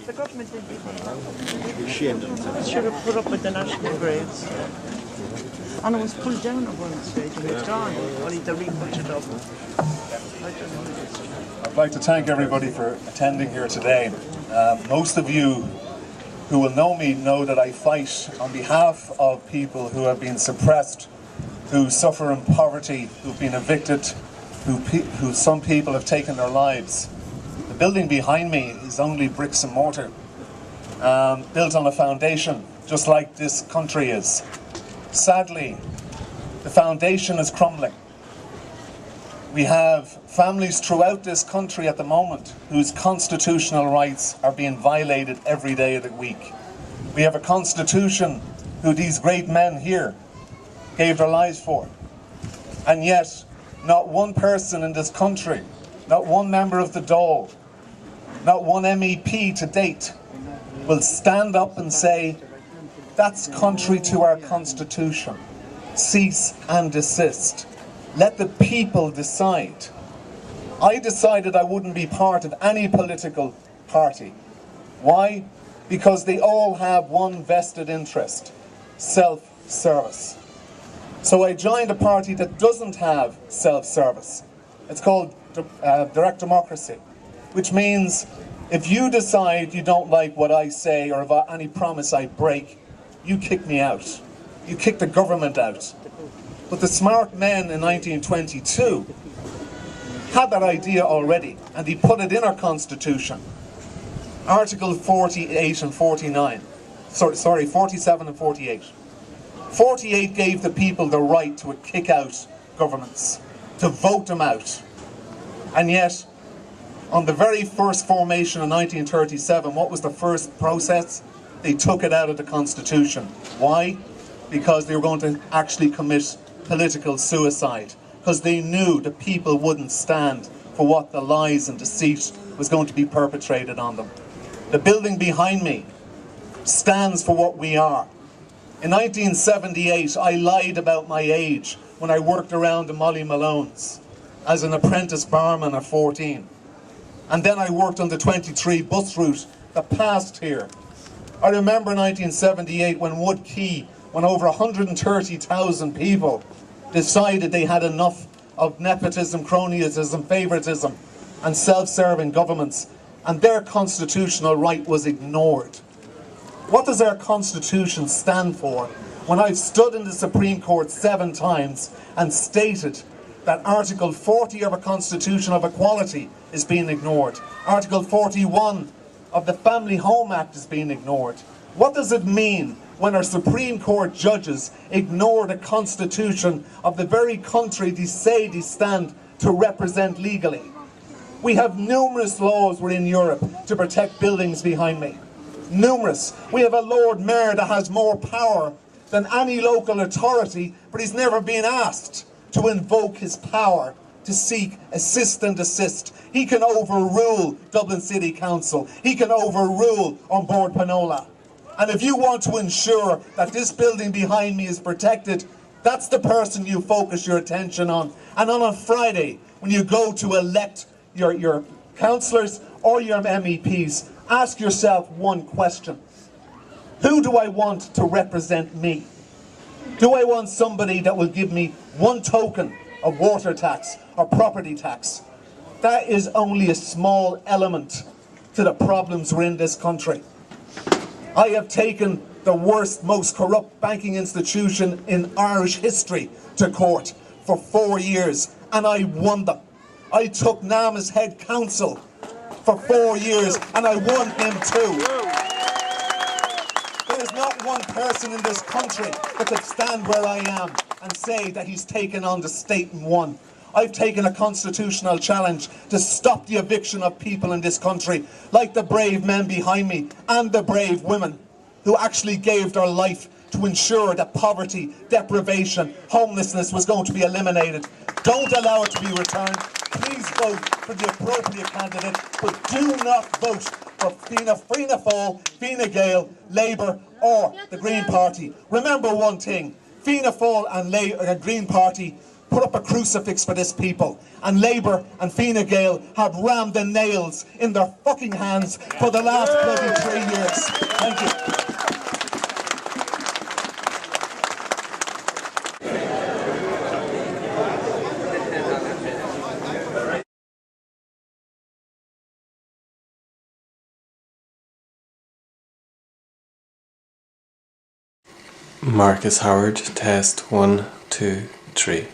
The government didn't should have put up with the national grades. And it was pulled down at one stage and it's gone. Only to re-put it up. I'd like to thank everybody for attending here today. Most of you who will know me know that I fight on behalf of people who have been suppressed, who suffer in poverty, who've been evicted, who some people have taken their lives. The building behind me is only bricks and mortar, built on a foundation, just like this country is. Sadly, the foundation is crumbling. We have families throughout this country at the moment whose constitutional rights are being violated every day of the week. We have a constitution who these great men here gave their lives for. And yet, not one person in this country, not one member of the Dáil, not one MEP to date will stand up and say, that's contrary to our constitution. Cease and desist. Let the people decide. I decided I wouldn't be part of any political party. Why? Because they all have one vested interest: self-service. So I joined a party that doesn't have self-service. It's called direct democracy, which means if you decide you don't like what I say or about any promise I break, you kick me out. You kick the government out. But the smart men in 1922 had that idea already, and he put it in our constitution. Article 48 and 49. Sorry, 47 and 48. 48 gave the people the right to kick out governments, to vote them out. And yet, on the very first formation in 1937, what was the first process? They took it out of the Constitution. Why? Because they were going to actually commit political suicide. Because they knew the people wouldn't stand for what the lies and deceit was going to be perpetrated on them. The building behind me stands for what we are. In 1978, I lied about my age when I worked around the Molly Malone's as an apprentice barman at 14. And then I worked on the 23 bus route that passed here. I remember 1978 when Wood Quay, when over 130,000 people decided they had enough of nepotism, cronyism, favouritism and self-serving governments, and their constitutional right was ignored. What does our constitution stand for when I've stood in the Supreme Court 7 times and stated that Article 40 of our Constitution of Equality is being ignored? Article 41 of the Family Home Act is being ignored. What does it mean when our Supreme Court judges ignore the constitution of the very country they say they stand to represent legally? We have numerous laws within Europe to protect buildings behind me. Numerous. We have a Lord Mayor that has more power than any local authority, but he's never been asked to invoke his power to seek assist and desist. He can overrule Dublin City Council. He can overrule on board Pleanála. And if you want to ensure that this building behind me is protected, that's the person you focus your attention on. And on a Friday, when you go to elect your councillors or your MEPs, ask yourself one question. Who do I want to represent me? Do I want somebody that will give me one token of water tax or property tax? That is only a small element to the problems we're in this country. I have taken the worst, most corrupt banking institution in Irish history to court for 4 years, and I won them. I took Nama's head counsel for 4 years, and I won him too. There is not one person in this country that could stand where I am and say that he's taken on the state and won. I've taken a constitutional challenge to stop the eviction of people in this country, like the brave men behind me and the brave women who actually gave their life to ensure that poverty, deprivation, homelessness was going to be eliminated. Don't allow it to be returned. Please vote for the appropriate candidate, but do not vote for Fianna Fáil, Fine Gael, Labour or the Green Party. Remember one thing, Fianna Fáil and Green Party put up a crucifix for this people. And Labour and Fine Gael have rammed the nails in their fucking hands for the last bloody 3 years. Thank you. Marcus Howard, test 1, 2, 3.